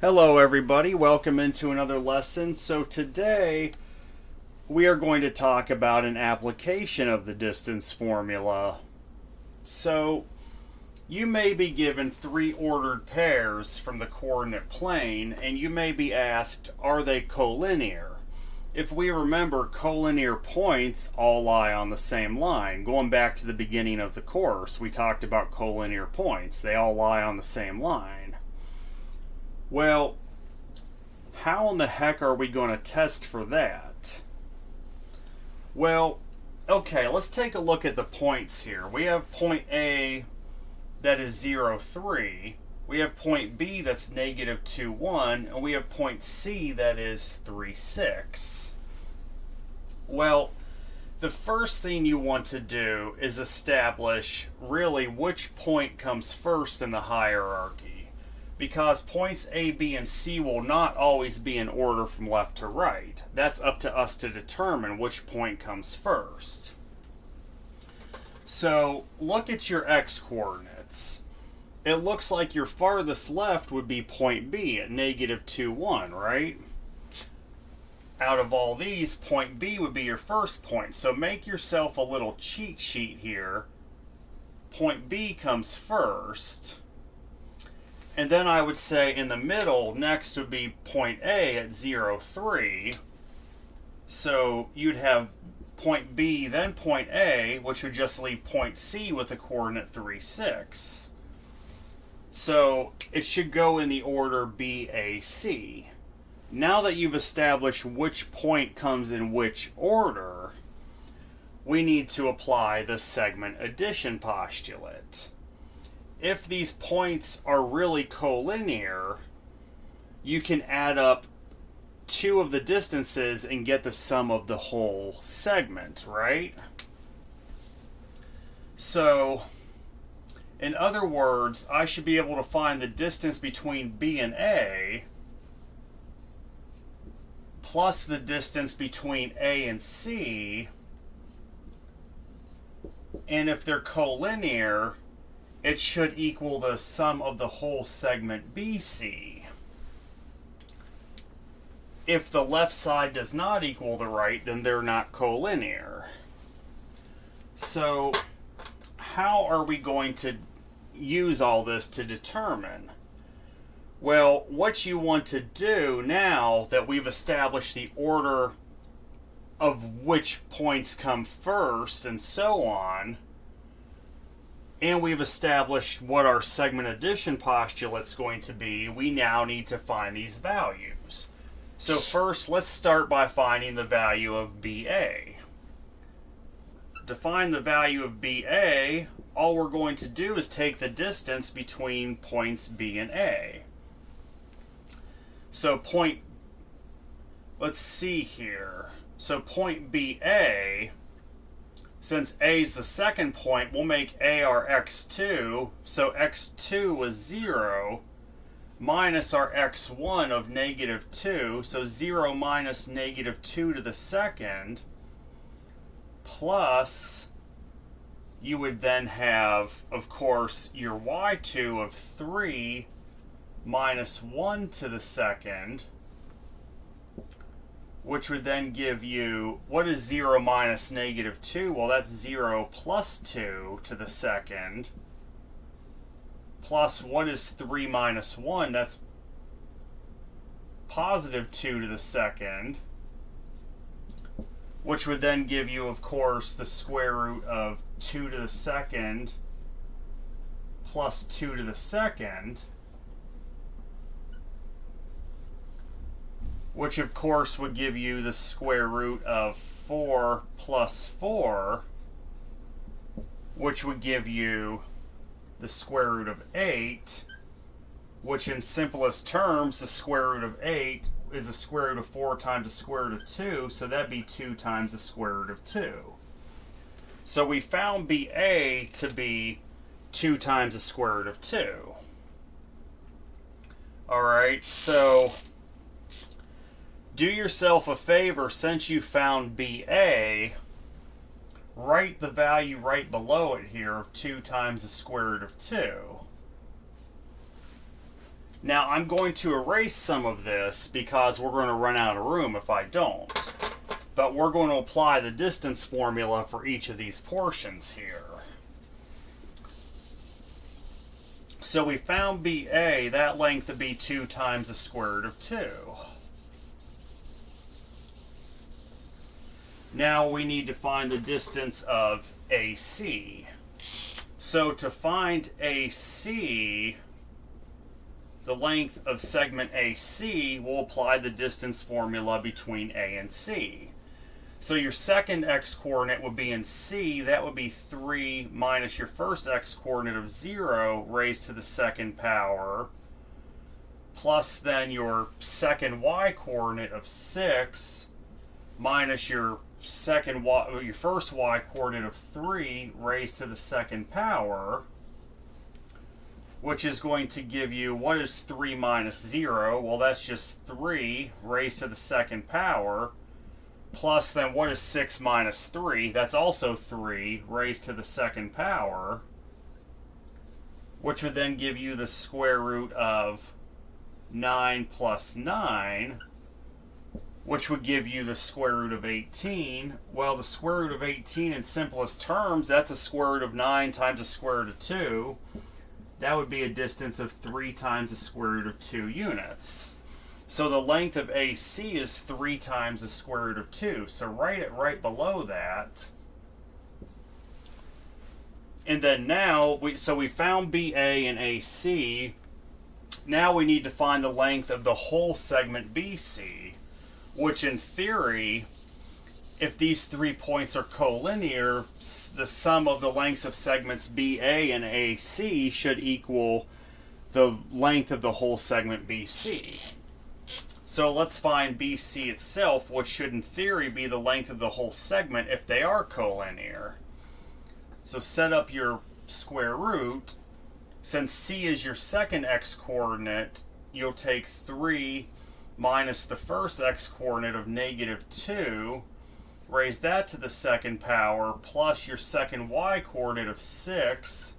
Hello everybody, welcome into another lesson. So today we are going to talk about an application of the distance formula. So you may be given three ordered pairs from the coordinate plane and you may be asked, are they collinear? If we remember, collinear points all lie on the same line. Going back to the beginning of the course, we talked about collinear points. They all lie on the same line. Well, how in the heck are we going to test for that? Well, okay, let's take a look at the points here. We have point A that is 0, 3. We have point B that's negative 2, 1. And we have point C that is 3, 6. Well, the first thing you want to do is establish really which point comes first in the hierarchy. Because points A, B, and C will not always be in order from left to right. That's up to us to determine which point comes first. So look at your x-coordinates. It looks like your farthest left would be point B at negative 2, 1, right? Out of all these, point B would be your first point. So make yourself a little cheat sheet here. Point B comes first. And then I would say in the middle, next would be point A at 0, 3. So you'd have point B, then point A, which would just leave point C with the coordinate 3, 6. So it should go in the order B, A, C. Now that you've established which point comes in which order, we need to apply the segment addition postulate. If these points are really collinear, you can add up two of the distances and get the sum of the whole segment, right? So, in other words, I should be able to find the distance between B and A plus the distance between A and C, and if they're collinear, it should equal the sum of the whole segment BC. If the left side does not equal the right, then they're not collinear. So how are we going to use all this to determine? Well, what you want to do now that we've established the order of which points come first and so on, and we've established what our segment addition postulate's going to be, we now need to find these values. So first, let's start by finding the value of BA. To find the value of BA, all we're going to do is take the distance between points B and A. So let's see here. So point BA, since A is the second point, we'll make A our x2. So x2 was 0 minus our x1 of negative 2. So 0 minus negative 2 to the second, plus you would then have, of course, your y2 of 3 minus 1 to the second, which would then give you, what is 0 minus negative 2? Well, that's 0 plus 2 to the second, plus what is 3 minus 1? That's positive 2 to the second, which would then give you, of course, the square root of 2 to the second plus 2 to the second, which of course would give you the square root of 4 plus 4, which would give you the square root of 8, which in simplest terms, the square root of 8 is the square root of 4 times the square root of 2, so that'd be 2 times the square root of 2. So we found BA to be 2 times the square root of 2. Alright, so do yourself a favor, since you found BA, write the value right below it here of 2 times the square root of 2. Now I'm going to erase some of this because we're going to run out of room if I don't. But we're going to apply the distance formula for each of these portions here. So we found BA, that length would be 2 times the square root of 2. Now we need to find the distance of AC. So to find AC, the length of segment AC, we'll apply the distance formula between A and C. So your second x-coordinate would be in C. That would be 3 minus your first x-coordinate of 0 raised to the second power, plus then your second y-coordinate of 6 minus your first y-coordinate of 3 raised to the second power, which is going to give you, what is 3 minus 0? Well, that's just 3 raised to the second power. Plus, then what is 6 minus 3? That's also 3 raised to the second power, which would then give you the square root of 9 plus 9, which would give you the square root of 18. Well, the square root of 18 in simplest terms, that's a square root of 9 times the square root of 2. That would be a distance of 3 times the square root of 2 units. So the length of AC is 3 times the square root of 2. So write it right below that. And then now, we found BA and AC. Now we need to find the length of the whole segment BC, which in theory, if these 3 points are collinear, the sum of the lengths of segments BA and AC should equal the length of the whole segment BC. So let's find BC itself, which should in theory be the length of the whole segment if they are collinear. So set up your square root. Since C is your second x-coordinate, you'll take 3 minus the first x-coordinate of negative 2, raise that to the second power, plus your second y-coordinate of 6,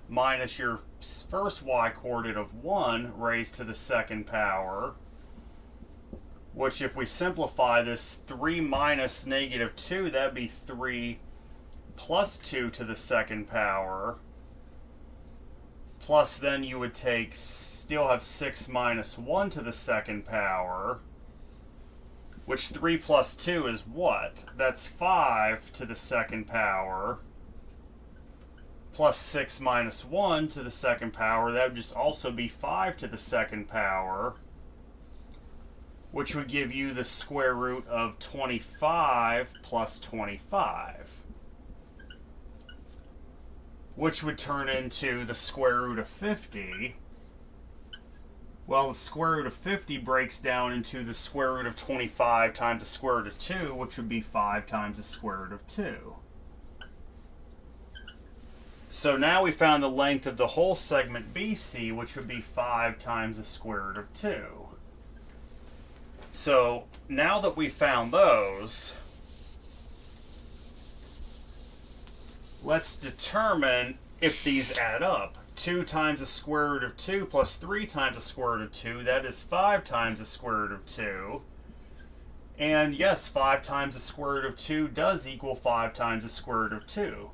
minus your first y-coordinate of 1, raised to the second power, which if we simplify this, 3 minus negative 2, that'd be 3 plus 2 to the second power, plus then you would still have 6 minus 1 to the second power, which 3 plus 2 is what? That's 5 to the second power, plus 6 minus 1 to the second power, that would just also be 5 to the second power, which would give you the square root of 25 plus 25, which would turn into the square root of 50. Well, the square root of 50 breaks down into the square root of 25 times the square root of 2, which would be 5 times the square root of 2. So now we found the length of the whole segment BC, which would be 5 times the square root of 2. So now that we found those, let's determine if these add up. 2 times the square root of 2 plus 3 times the square root of 2, that is 5 times the square root of 2. And yes, 5 times the square root of 2 does equal 5 times the square root of 2.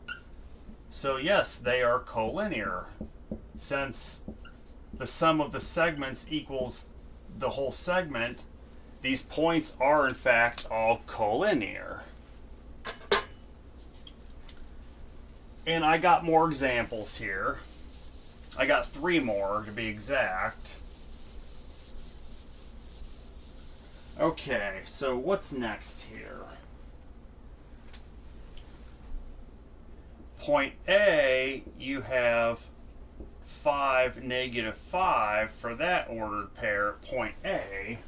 So yes, they are collinear. Since the sum of the segments equals the whole segment, these points are in fact all collinear. And I got more examples here. I got 3 more to be exact. Okay, so what's next here? Point A, you have 5, negative 5 for that ordered pair at point A.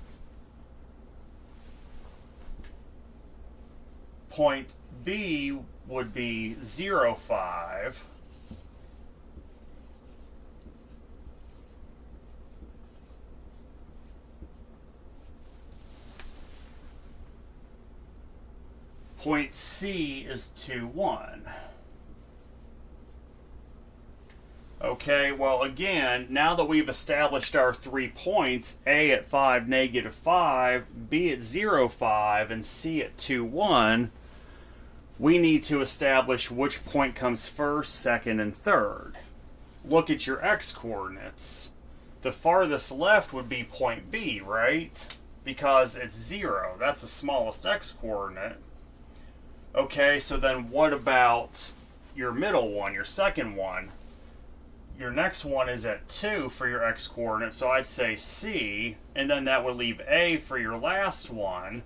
Point B would be 0, 5. Point C is 2, 1. Okay, well again, now that we've established our 3 points, A at 5, negative 5, B at 0, 5, and C at 2, 1, we need to establish which point comes first, second, and third. Look at your x-coordinates. The farthest left would be point B, right? Because it's 0. That's the smallest x-coordinate. Okay, so then what about your middle one, your second one? Your next one is at 2 for your x-coordinate, so I'd say C, and then that would leave A for your last one,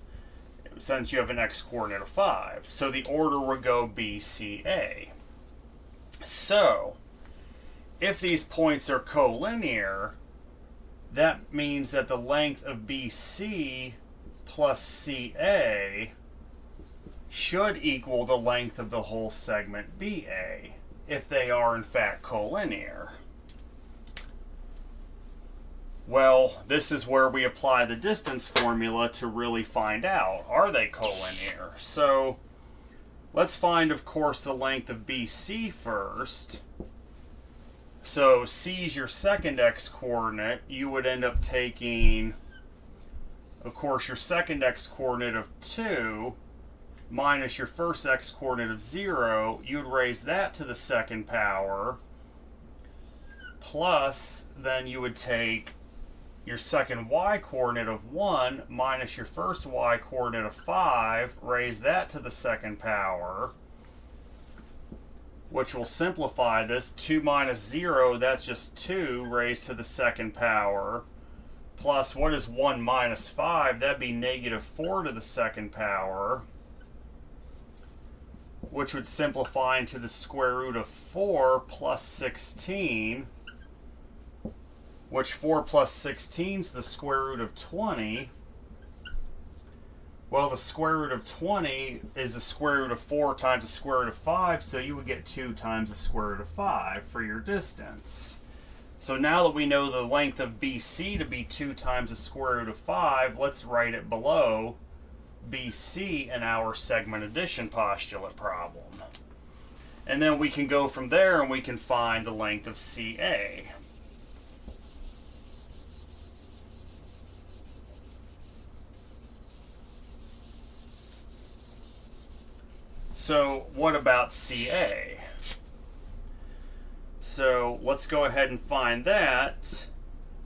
since you have an x-coordinate of 5. So the order would go B, C, A. So, if these points are collinear, that means that the length of BC plus CA should equal the length of the whole segment BA, if they are in fact collinear. Well, this is where we apply the distance formula to really find out, are they collinear? So let's find, of course, the length of BC first. So C is your second x-coordinate. You would end up taking, of course, your second x-coordinate of 2 minus your first x-coordinate of 0. You'd raise that to the second power, plus then you would take your second y-coordinate of 1 minus your first y-coordinate of 5, raise that to the second power, which will simplify this. 2 minus 0, that's just 2 raised to the second power, plus what is 1 minus 5? That'd be negative 4 to the second power, which would simplify into the square root of 4 plus 16, which 4 plus 16 is the square root of 20. Well, the square root of 20 is the square root of 4 times the square root of 5, so you would get 2 times the square root of 5 for your distance. So now that we know the length of BC to be 2 times the square root of 5, let's write it below BC in our segment addition postulate problem. And then we can go from there and we can find the length of CA. So what about CA? So let's go ahead and find that.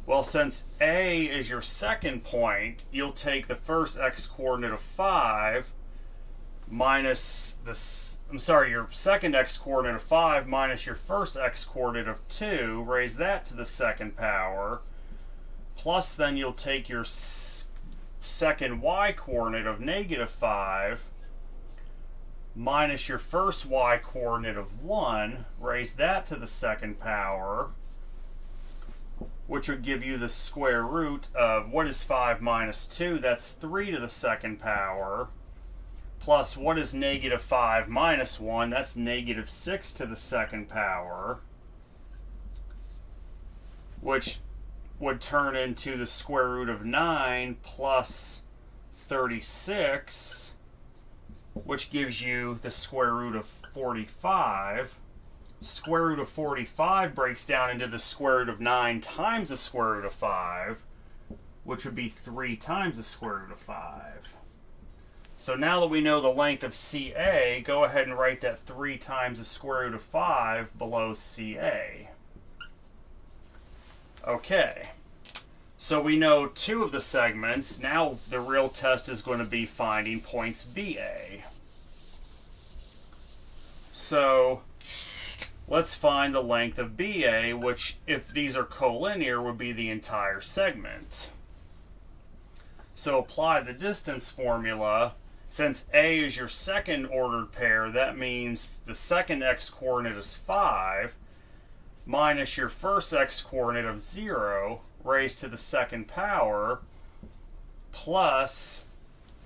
Well, since A is your second point, you'll take the first x-coordinate of 5 minus your second x-coordinate of 5 minus your first x-coordinate of 2, raise that to the second power, plus then you'll take your second y-coordinate of negative 5 minus your first y-coordinate of 1, raise that to the second power, which would give you the square root of, what is 5 minus 2? That's 3 to the second power, plus what is negative 5 minus 1? That's negative 6 to the second power, which would turn into the square root of 9 plus 36, which gives you the square root of 45. Square root of 45 breaks down into the square root of 9 times the square root of 5, which would be 3 times the square root of 5. So now that we know the length of CA, go ahead and write that 3 times the square root of 5 below CA. Okay, so we know 2 of the segments. Now the real test is going to be finding points BA. So let's find the length of BA, which, if these are collinear, would be the entire segment. So apply the distance formula. Since A is your second ordered pair, that means the second x-coordinate is 5, minus your first x-coordinate of 0, raised to the second power, plus,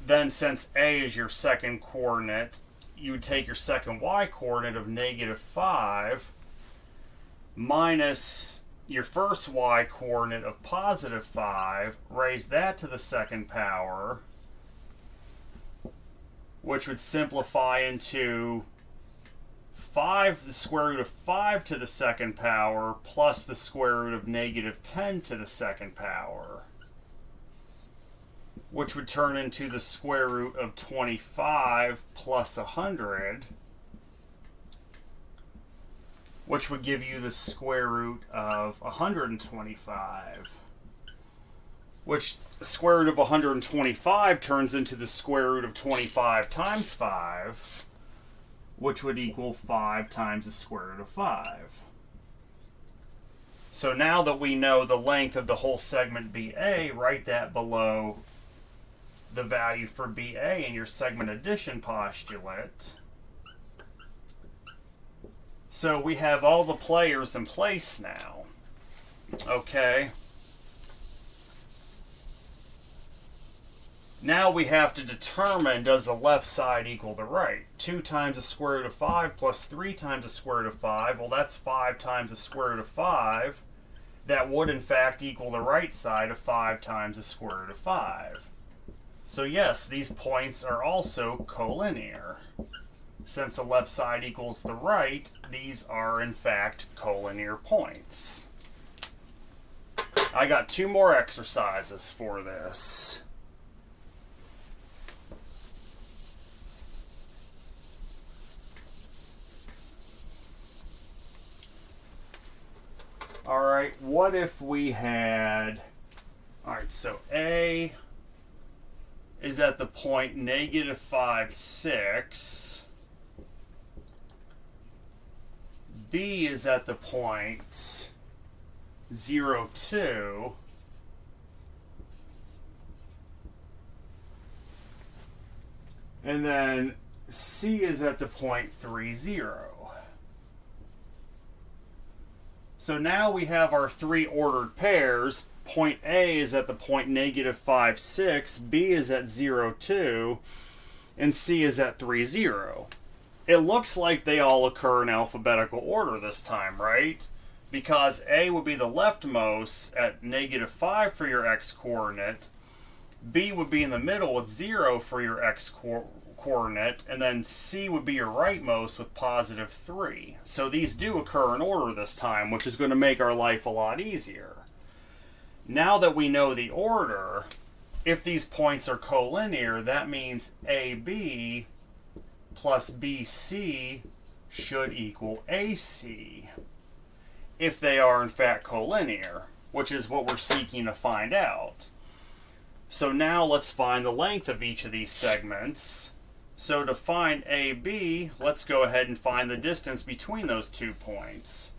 then since A is your second coordinate, you would take your second y-coordinate of negative 5, minus your first y-coordinate of positive 5, raise that to the second power, which would simplify into the square root of 5 to the second power plus the square root of negative 10 to the second power, which would turn into the square root of 25 plus 100, which would give you the square root of 125, which the square root of 125 turns into the square root of 25 times 5, which would equal 5 times the square root of 5. So now that we know the length of the whole segment BA, write that below the value for BA in your segment addition postulate. So we have all the players in place now. Okay. Now we have to determine, does the left side equal the right? 2 times the square root of 5 plus 3 times the square root of 5. Well, that's 5 times the square root of 5. That would, in fact, equal the right side of 5 times the square root of 5. So yes, these points are also collinear. Since the left side equals the right, these are, in fact, collinear points. I got 2 more exercises for this. Alright, what if we had... Alright, so A is at the point negative 5, 6. B is at the point 0, 2. And then C is at the point 3, 0. So now we have our 3 ordered pairs. Point A is at the point negative 5, 6, B is at 0, 2, and C is at 3, 0. It looks like they all occur in alphabetical order this time, right? Because A would be the leftmost at negative 5 for your x-coordinate, B would be in the middle with 0 for your x-coordinate, and then C would be your rightmost with positive 3. So these do occur in order this time, which is going to make our life a lot easier. Now that we know the order, if these points are collinear, that means AB plus BC should equal AC, if they are in fact collinear, which is what we're seeking to find out. So now let's find the length of each of these segments. So to find AB, let's go ahead and find the distance between those 2 points.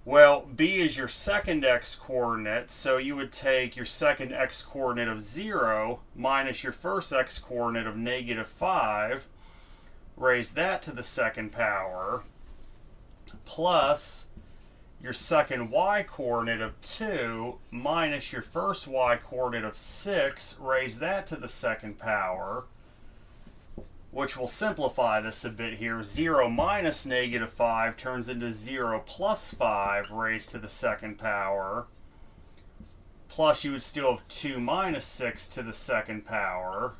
Well, B is your second x-coordinate, so you would take your second x-coordinate of 0 minus your first x-coordinate of negative 5, raise that to the second power, plus your second y-coordinate of 2 minus your first y-coordinate of 6, raise that to the second power, which will simplify this a bit here. 0 minus negative 5 turns into 0 plus 5 raised to the second power, plus you would still have 2 minus 6 to the second power.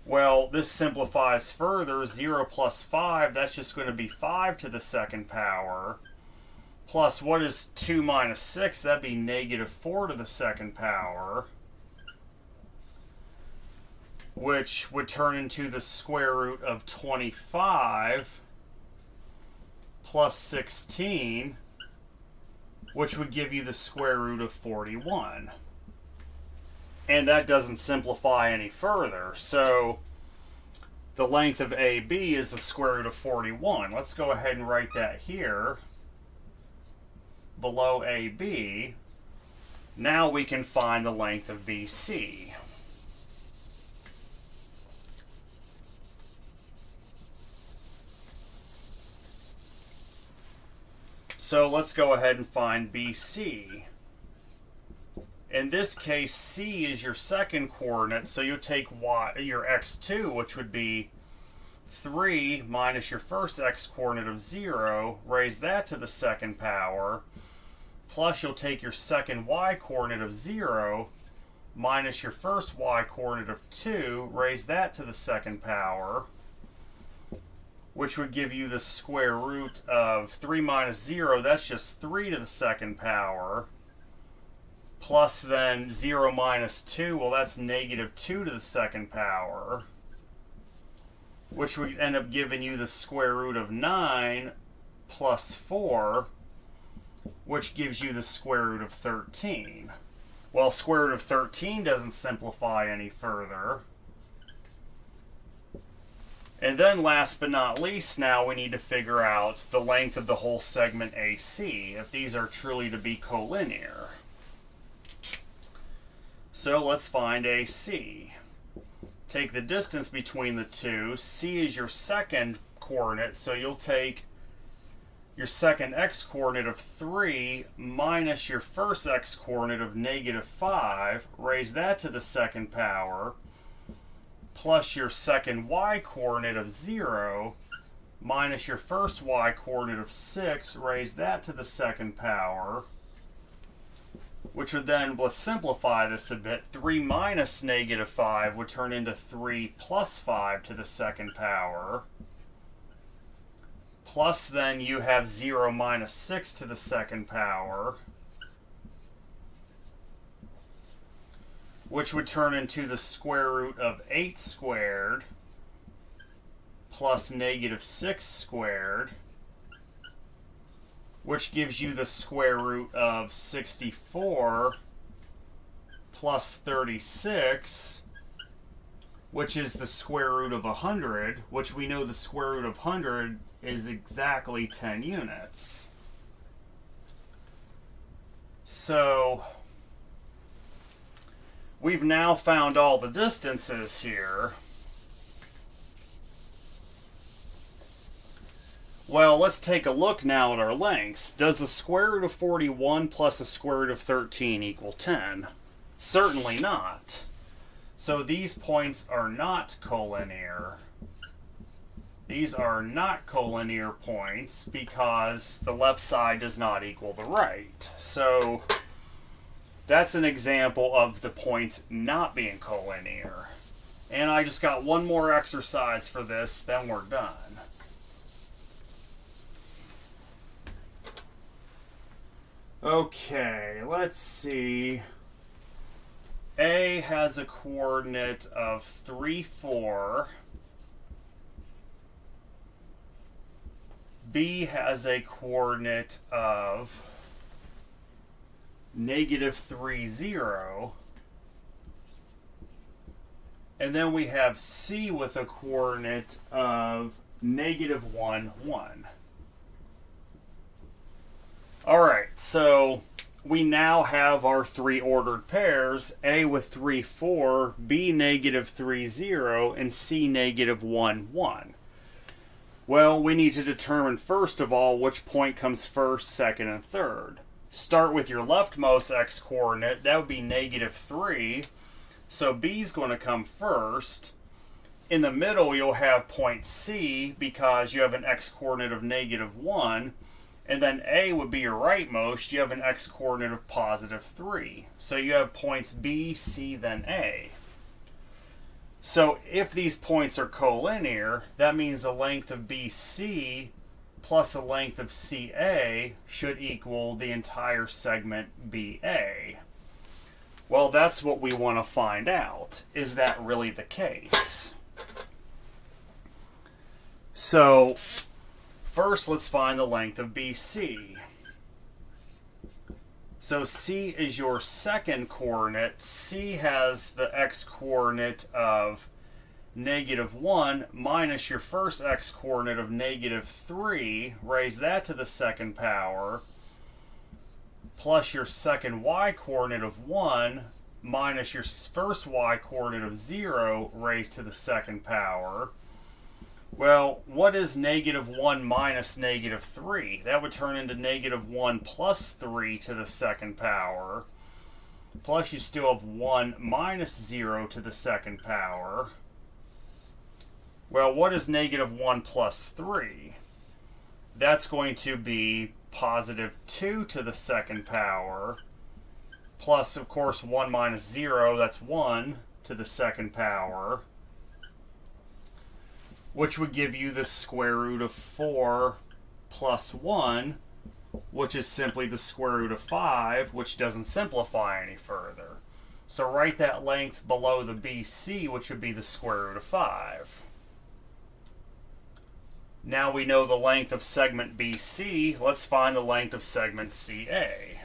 Well, this simplifies further. 0 plus 5, that's just going to be 5 to the second power. Plus, what is 2 minus 6? That'd be negative 4 to the second power, which would turn into the square root of 25 plus 16, which would give you the square root of 41. And that doesn't simplify any further. So the length of AB is the square root of 41. Let's go ahead and write that here below AB. Now we can find the length of BC. So let's go ahead and find BC. In this case, C is your second coordinate, so you take your x2, which would be 3 minus your first x-coordinate of 0, raise that to the second power, plus you'll take your second y-coordinate of 0 minus your first y-coordinate of 2, raise that to the second power, which would give you the square root of 3 minus 0, that's just 3 to the second power, plus then 0 minus 2, well that's negative 2 to the second power, which would end up giving you the square root of 9 plus 4, which gives you the square root of 13. Well, square root of 13 doesn't simplify any further. And then last but not least, now we need to figure out the length of the whole segment AC, if these are truly to be collinear. So let's find AC. Take the distance between the two. C is your second coordinate, so you'll take your second x-coordinate of 3 minus your first x-coordinate of negative 5, raise that to the second power, plus your second y-coordinate of 0 minus your first y-coordinate of 6, raise that to the second power, which would then, let's simplify this a bit, 3 minus negative 5 would turn into 3 plus 5 to the second power, plus then you have 0 minus 6 to the second power, which would turn into the square root of 8 squared plus negative 6 squared, which gives you the square root of 64 plus 36, which is the square root of 100, which we know the square root of 100 is exactly 10 units. So we've now found all the distances here. Well, let's take a look now at our lengths. Does the square root of 41 plus the square root of 13 equal 10? Certainly not. So these points are not collinear. These are not collinear points because the left side does not equal the right. So that's an example of the points not being collinear. And I just got one more exercise for this, then we're done. Okay, let's see. A has a coordinate of 3, 4. B has a coordinate of negative 3, 0. And then we have C with a coordinate of negative 1, 1. Alright, so we now have our three ordered pairs, A with 3, 4, B negative 3, 0, and C negative 1, 1. Well, we need to determine first of all which point comes first, second, and third. Start with your leftmost x-coordinate, that would be negative 3, so B is going to come first. In the middle you'll have point C because you have an x-coordinate of negative 1. And then A would be your rightmost, you have an x-coordinate of positive 3. So you have points B, C, then A. So if these points are collinear, that means the length of BC plus the length of CA should equal the entire segment BA. Well, that's what we want to find out. Is that really the case? So first, let's find the length of BC. So C is your second coordinate. C has the x-coordinate of negative 1 minus your first x-coordinate of negative 3. Raise that to the second power. Plus your second y-coordinate of 1 minus your first y-coordinate of 0 raised to the second power. Well, what is negative 1 minus negative 3? That would turn into negative 1 plus 3 to the second power. Plus you still have 1 minus 0 to the second power. Well, what is negative 1 plus 3? That's going to be positive 2 to the second power. Plus, of course, 1 minus 0, that's 1 to the second power. which would give you the square root of 4 plus 1, which is simply the square root of 5, which doesn't simplify any further. So write that length below the BC, which would be the square root of 5. Now we know the length of segment BC. Let's find the length of segment CA.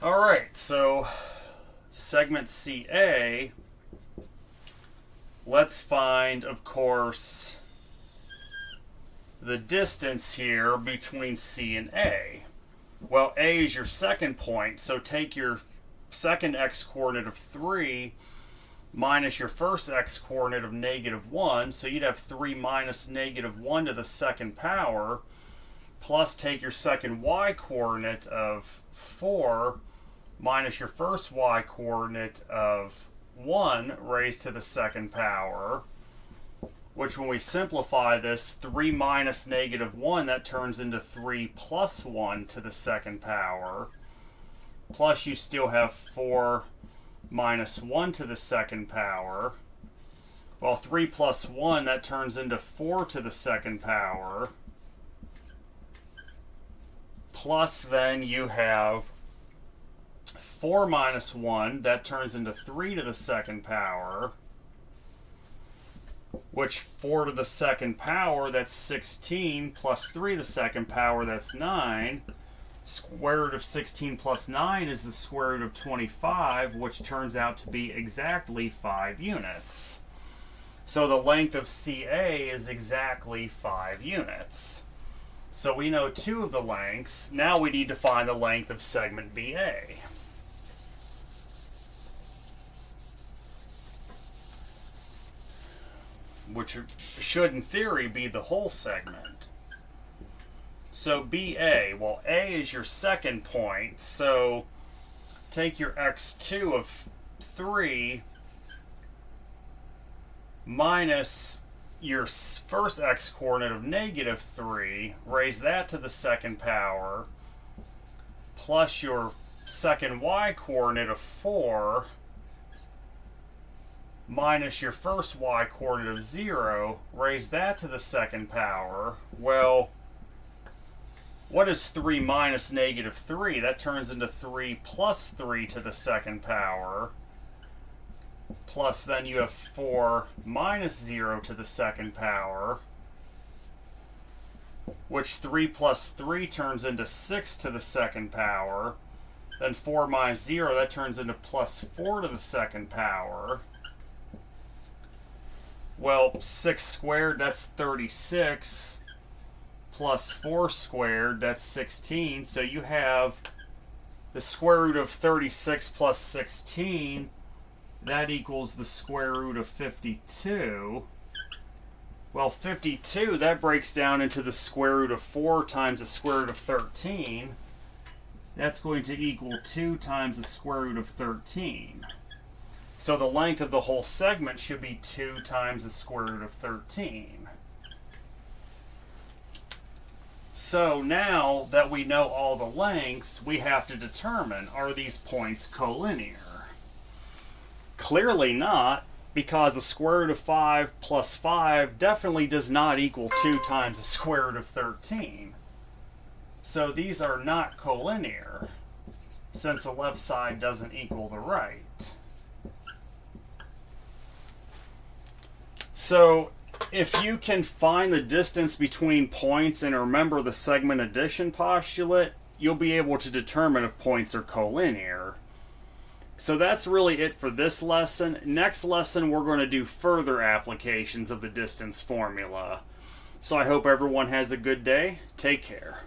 Alright, so segment CA, let's find, of course, the distance here between C and A. Well, A is your second point, so take your second x-coordinate of 3 minus your first x-coordinate of -1, so you'd have 3 minus -1 to the second power, plus take your second y-coordinate of 4 minus your first y-coordinate of 1 raised to the second power, which when we simplify this, 3 minus -1, that turns into 3 plus 1 to the second power, plus you still have 4 minus 1 to the second power. Well, 3 plus 1, that turns into 4 to the second power, plus then you have 4 minus 1, that turns into 3 to the second power, which 4 to the second power, that's 16, plus 3 to the second power, that's 9. Square root of 16 plus 9 is the square root of 25, which turns out to be exactly 5 units. So the length of CA is exactly 5 units. So we know 2 of the lengths. Now we need to find the length of segment BA. Which should, in theory, be the whole segment. So BA, well, A is your second point, so take your x2 of 3 minus your first x-coordinate of -3, raise that to the second power, plus your second y-coordinate of 4, minus your first y-coordinate of 0, raise that to the second power. Well, what is 3 minus -3? That turns into 3 plus 3 to the second power. Plus then you have 4 minus 0 to the second power, which 3 plus 3 turns into 6 to the second power. Then 4 minus 0, that turns into plus 4 to the second power. Well, 6 squared, that's 36, plus 4 squared, that's 16. So you have the square root of 36 plus 16, that equals the square root of 52. Well, 52, that breaks down into the square root of 4 times the square root of 13. That's going to equal 2 times the square root of 13. So the length of the whole segment should be 2 times the square root of 13. So now that we know all the lengths, we have to determine, are these points collinear? Clearly not, because the square root of 5 plus 5 definitely does not equal 2 times the square root of 13. So these are not collinear, since the left side doesn't equal the right. So if you can find the distance between points and remember the segment addition postulate, you'll be able to determine if points are collinear. So that's really it for this lesson. Next lesson, we're going to do further applications of the distance formula. So I hope everyone has a good day. Take care.